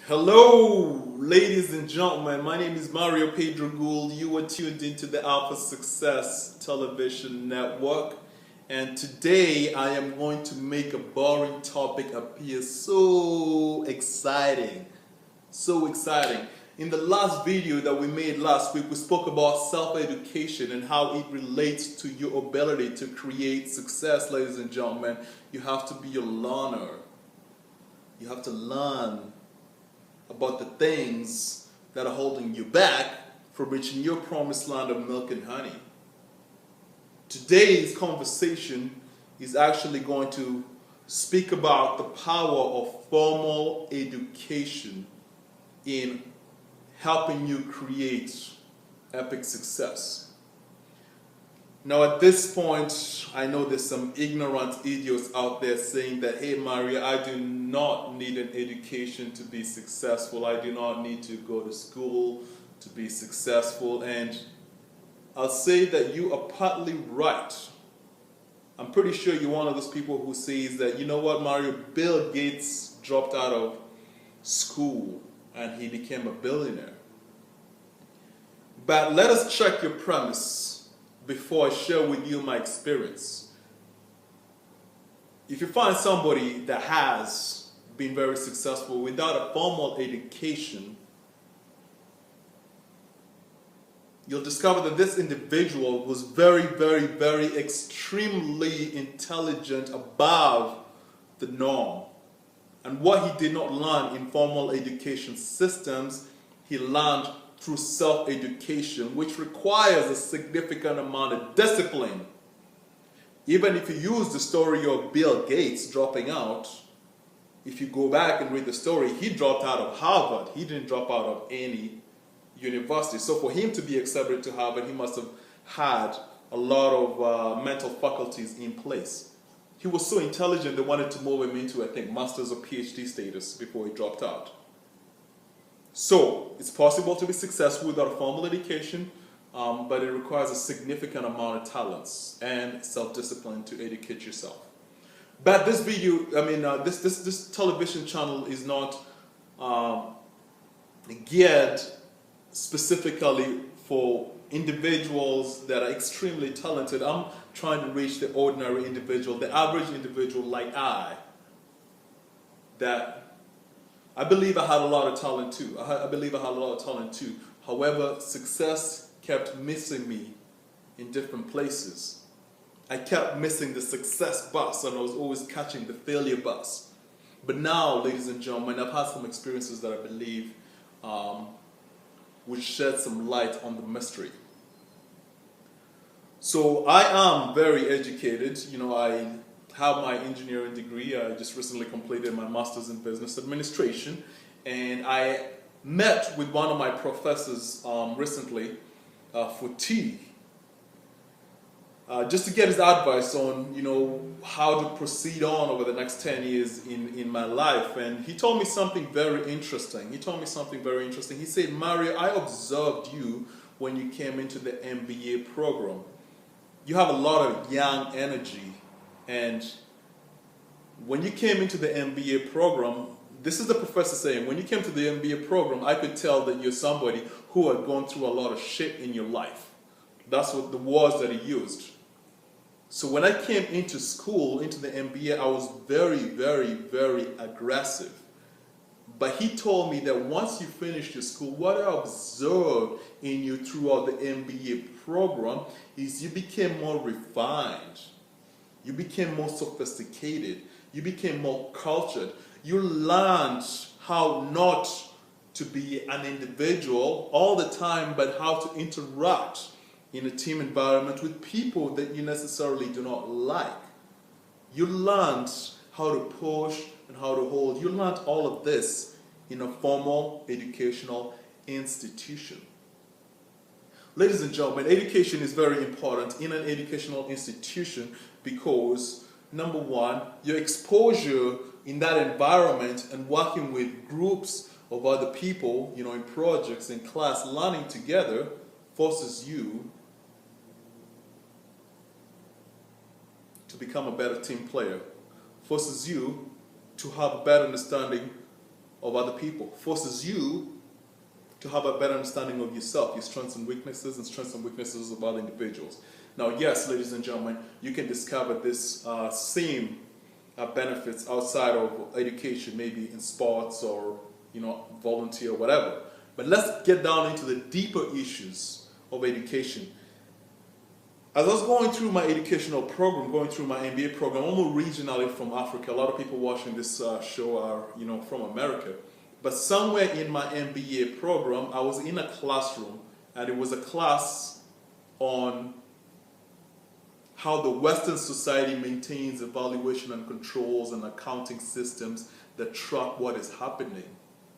Hello, ladies and gentlemen. My name is Mario Pedro Gould. You are tuned into the Alpha Success Television Network. And today I am going to make a boring topic appear so exciting. So exciting. In the last video that we made last week, we spoke about self-education and how it relates to your ability to create success, ladies and gentlemen. You have to be a learner. You have to learn about the things that are holding you back from reaching your promised land of milk and honey. Today's conversation is actually going to speak about the power of formal education in helping you create epic success. Now at this point, I know there's some ignorant idiots out there saying that, hey Mario, I do not need an education to be successful. I do not need to go to school to be successful. And I'll say that you are partly right. I'm pretty sure you're one of those people who says that, you know what, Mario, Bill Gates dropped out of school and he became a billionaire. But let us check your premise before I share with you my experience. If you find somebody that has been very successful without a formal education, you'll discover that this individual was very, very, very extremely intelligent, above the norm. And what he did not learn in formal education systems, he learned through self-education, which requires a significant amount of discipline. Even if you use the story of Bill Gates dropping out, if you go back and read the story, he dropped out of Harvard. He didn't drop out of any university. So for him to be accepted to Harvard, he must have had a lot of mental faculties in place. He was so intelligent they wanted to move him into, I think, master's or PhD status before he dropped out. So, it's possible to be successful without a formal education, but it requires a significant amount of talents and self-discipline to educate yourself. But this video, this television channel is not geared specifically for individuals that are extremely talented. I'm trying to reach the ordinary individual, the average individual like that I believe I had a lot of talent too. I believe I had a lot of talent too. However, success kept missing me in different places. I kept missing the success bus and I was always catching the failure bus. But now, ladies and gentlemen, I've had some experiences that I believe would shed some light on the mystery. So I am very educated. You know, I have my engineering degree. I just recently completed my master's in business administration, and I met with one of my professors recently for tea, just to get his advice on, you know, how to proceed on over the next 10 years in my life. And he told me something very interesting. He said, Mario, I observed you when you came into the MBA program. You have a lot of young energy. And when you came into the MBA program, this is the professor saying, when you came to the MBA program, I could tell that you're somebody who had gone through a lot of shit in your life. That's what the words that he used. So when I came into school, into the MBA, I was very, very, very aggressive. But he told me that once you finished your school, what I observed in you throughout the MBA program is you became more refined. You became more sophisticated. You became more cultured. You learned how not to be an individual all the time, but how to interact in a team environment with people that you necessarily do not like. You learned how to push and how to hold. You learned all of this in a formal educational institution. Ladies and gentlemen, education is very important in an educational institution because, number one, your exposure in that environment and working with groups of other people, you know, in projects, in class, learning together, forces you to become a better team player, forces you to have a better understanding of other people, forces you to have a better understanding of yourself, your strengths and weaknesses of other individuals. Now, yes, ladies and gentlemen, you can discover this same benefits outside of education, maybe in sports or volunteer or whatever. But let's get down into the deeper issues of education. As I was going through my educational program, going through my MBA program, I'm originally from Africa. A lot of people watching this show are, from America. But somewhere in my MBA program, I was in a classroom, and it was a class on how the Western society maintains evaluation and controls and accounting systems that track what is happening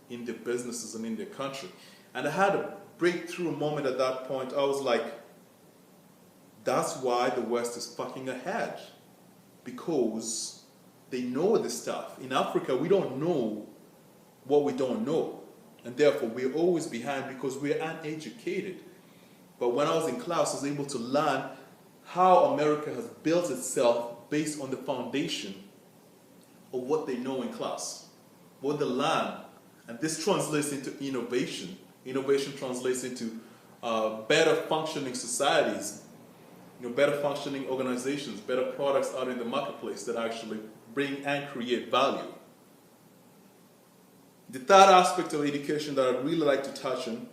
in their businesses and in their country. And I had a breakthrough moment at that point. I was like, that's why the West is fucking ahead, because they know this stuff. In Africa, we don't know what we don't know, and therefore we're always behind because we're uneducated. But when I was in class, I was able to learn how America has built itself based on the foundation of what they know in class, what they learn. And this translates into innovation. Innovation translates into better functioning societies, better functioning organizations, better products out in the marketplace that actually bring and create value. The third aspect of education that I'd really like to touch on,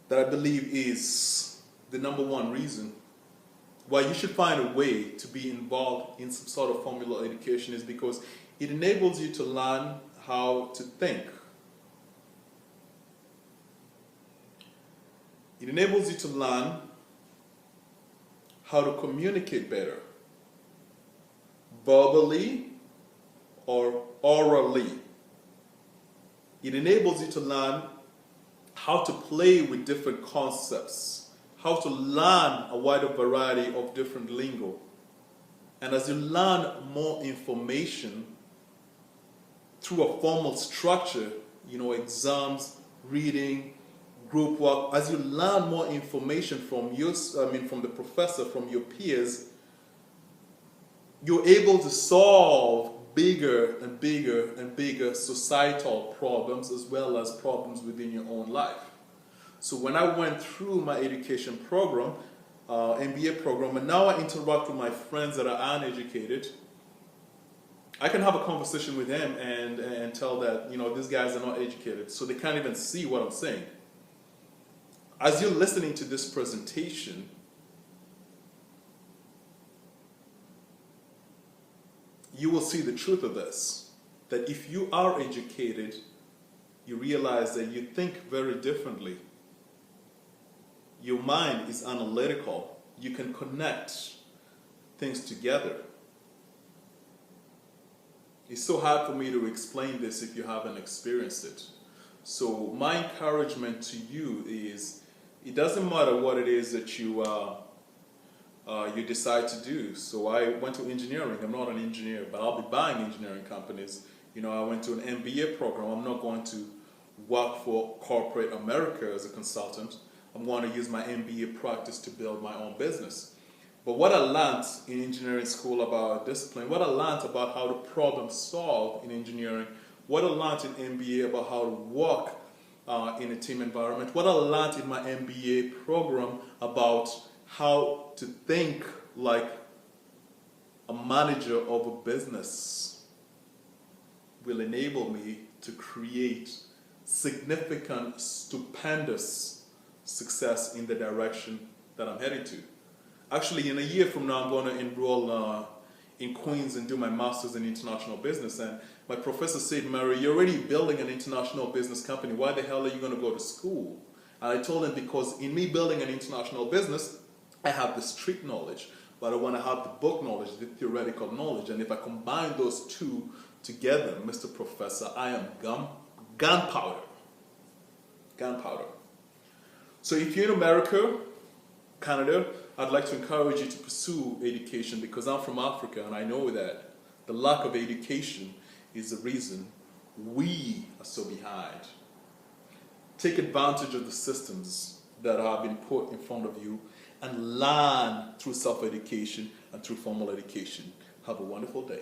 that I believe is the number one reason why you should find a way to be involved in some sort of formal education, is because it enables you to learn how to think. It enables you to learn how to communicate better, verbally or orally. It enables you to learn how to play with different concepts, how to learn a wider variety of different lingo. And as you learn more information through a formal structure, exams, reading, group work, as you learn more information from from the professor, from your peers, you're able to solve bigger and bigger and bigger societal problems, as well as problems within your own life. So when I went through my education program, MBA program, and now I interact with my friends that are uneducated, I can have a conversation with them and tell that, these guys are not educated, so they can't even see what I'm saying. As you're listening to this presentation, you will see the truth of this, that if you are educated, you realize that you think very differently. Your mind is analytical. You can connect things together. It's so hard for me to explain this if you haven't experienced it. So my encouragement to you is, it doesn't matter what it is that you decide to do. So I went to engineering. I'm not an engineer, but I'll be buying engineering companies. I went to an MBA program. I'm not going to work for corporate America as a consultant. I'm going to use my MBA practice to build my own business. But what I learned in engineering school about discipline, what I learned about how to problem solve in engineering, what I learned in MBA about how to work in a team environment, what I learned in my MBA program about how to think like a manager of a business, will enable me to create significant, stupendous success in the direction that I'm heading to. Actually, in a year from now, I'm going to enroll in Queens and do my master's in international business. And my professor said, Mary, you're already building an international business company. Why the hell are you going to go to school? And I told him, because in me building an international business, I have the street knowledge, but I want to have the book knowledge, the theoretical knowledge. And if I combine those two together, Mr. Professor, I am gunpowder. Gunpowder. So if you're in America, Canada, I'd like to encourage you to pursue education, because I'm from Africa and I know that the lack of education is the reason we are so behind. Take advantage of the systems that have been put in front of you and learn through self-education and through formal education. Have a wonderful day.